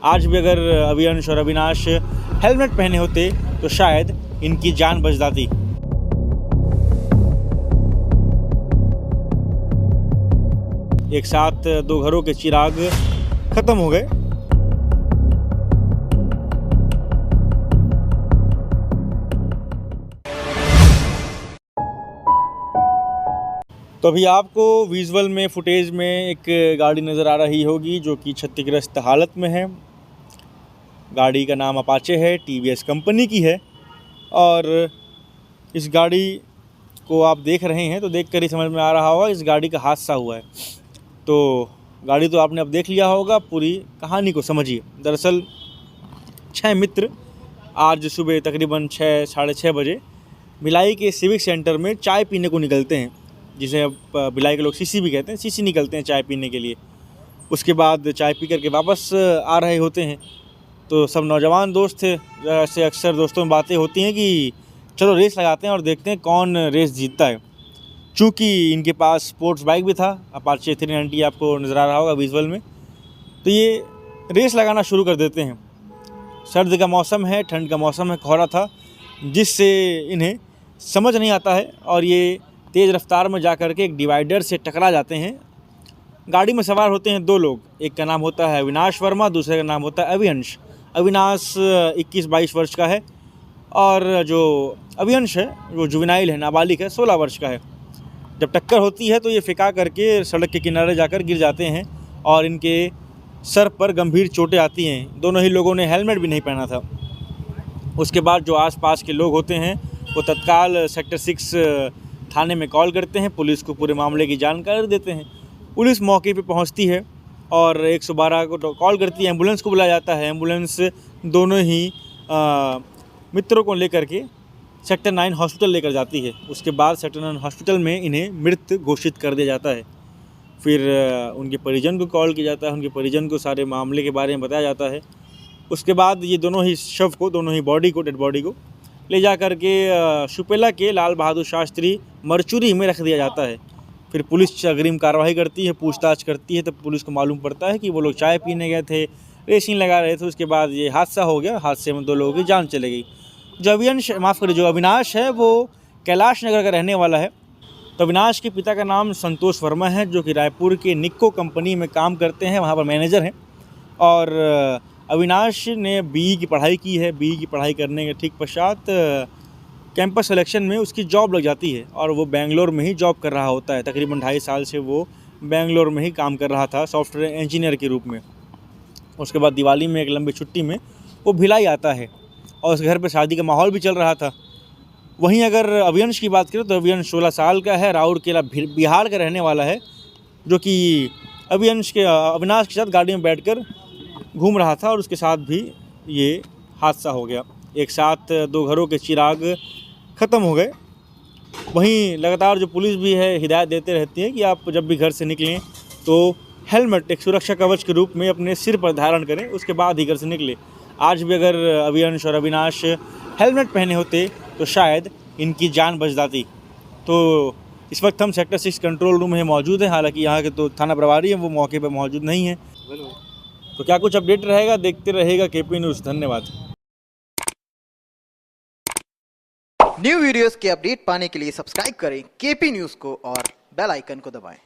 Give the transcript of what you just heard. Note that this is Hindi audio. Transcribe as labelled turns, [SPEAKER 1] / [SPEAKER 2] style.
[SPEAKER 1] आज भी अगर अभियंश और अविनाश हेलमेट पहने होते तो शायद इनकी जान बच जाती। एक साथ दो घरों के चिराग खत्म हो गए। तो अभी आपको विजुअल में फुटेज में एक गाड़ी नज़र आ रही होगी जो कि क्षतिग्रस्त हालत में है। गाड़ी का नाम अपाचे है, टीवीएस कंपनी की है। और इस गाड़ी को आप देख रहे हैं तो देखकर ही समझ में आ रहा होगा इस गाड़ी का हादसा हुआ है। तो गाड़ी तो आपने अब देख लिया होगा, पूरी कहानी को समझिए। दरअसल 6 मित्र आज सुबह तकरीबन 6 साढ़े 6 बजे भिलाई के सिविक सेंटर में चाय पीने को निकलते हैं, जिसे अब भिलाई के लोग सीसी भी कहते हैं। सीसी निकलते हैं चाय पीने के लिए। उसके बाद चाय पी करके वापस आ रहे होते हैं। तो सब नौजवान दोस्त थे, जैसे अक्सर दोस्तों में बातें होती हैं कि चलो रेस लगाते हैं और देखते हैं कौन रेस जीतता है। चूँकि इनके पास स्पोर्ट्स बाइक भी था, अपाचे 390 आपको नज़र आ रहा होगा विजुअल में। तो ये रेस लगाना शुरू कर देते हैं। सर्द का मौसम है, ठंड का मौसम है, कोहरा था, जिससे इन्हें समझ नहीं आता है और ये तेज़ रफ्तार में जा कर के एक डिवाइडर से टकरा जाते हैं। गाड़ी में सवार होते हैं 2 लोग, एक का नाम होता है अविनाश वर्मा, दूसरे का नाम होता है अभियंश। अविनाश 21-22 वर्ष का है और जो अभियंश है वो जुवेनाइल है, नाबालिग है, 16 वर्ष का है। जब टक्कर होती है तो ये फिका करके सड़क के किनारे जाकर गिर जाते हैं और इनके सर पर गंभीर चोटें आती हैं। दोनों ही लोगों ने हेलमेट भी नहीं पहना था। उसके बाद जो आसपास के लोग होते हैं वो तत्काल सेक्टर 6 थाने में कॉल करते हैं, पुलिस को पूरे मामले की जानकारी देते हैं। पुलिस मौके पे पहुंचती है और 112 को कॉल करती है, एम्बुलेंस को बुलाया जाता है। एम्बुलेंस दोनों ही मित्रों को लेकर के सेक्टर 9 हॉस्पिटल लेकर जाती है। उसके बाद सेक्टर 9 हॉस्पिटल में इन्हें मृत घोषित कर दिया जाता है। फिर उनके परिजन को कॉल किया जाता है, उनके परिजन को सारे मामले के बारे में बताया जाता है। उसके बाद ये दोनों ही शव को, दोनों ही बॉडी को, डेड बॉडी को ले जा कर के शुपेला के लाल बहादुर शास्त्री मरचुरी में रख दिया जाता है। फिर पुलिस अग्रिम कार्रवाई करती है, पूछताछ करती है। तब पुलिस को मालूम पड़ता है कि वो लोग चाय पीने गए थे, रेसिंग लगा रहे थे। उसके बाद ये हादसा हो गया, हादसे में 2 लोगों की जान चली गई। जो अविनाश है वो कैलाश नगर का रहने वाला है। तो अविनाश के पिता का नाम संतोष वर्मा है, जो कि रायपुर के निक्को कंपनी में काम करते हैं, वहाँ पर मैनेजर हैं। और अविनाश ने बीई की पढ़ाई की है। बीई की पढ़ाई करने के ठीक पश्चात कैंपस सिलेक्शन में उसकी जॉब लग जाती है और वो बेंगलोर में ही जॉब कर रहा होता है। तकरीबन 2.5 साल से वो बेंगलोर में ही काम कर रहा था सॉफ्टवेयर इंजीनियर के रूप में। उसके बाद दिवाली में एक लंबी छुट्टी में वो भिलाई आता है और उस घर पे शादी का माहौल भी चल रहा था। वहीं अगर अभियंश की बात करें तो अभियंश 16 साल का है, राउरकेला बिहार का रहने वाला है, जो कि अविनाश के साथ गाड़ी में बैठकर घूम रहा था और उसके साथ भी ये हादसा हो गया। एक साथ 2 घरों के चिराग ख़त्म हो गए। वहीं लगातार जो पुलिस भी है हिदायत देते रहती है कि आप जब भी घर से निकलें तो हेलमेट एक सुरक्षा कवच के रूप में अपने सिर पर धारण करें, उसके बाद ही घर से निकलें। आज भी अगर अभियंश और अविनाश हेलमेट पहने होते तो शायद इनकी जान बच जाती। तो इस वक्त हम सेक्टर 6 कंट्रोल रूम में मौजूद हैं। हालांकि यहाँ के तो थाना प्रभारी हैं, वो मौके पर मौजूद नहीं हैं। तो क्या कुछ अपडेट रहेगा, देखते रहेगा केपी न्यूज़। धन्यवाद।
[SPEAKER 2] न्यू वीडियोस के अपडेट पाने के लिए सब्सक्राइब करें केपी न्यूज़ को और बेल आइकन को दबाएं।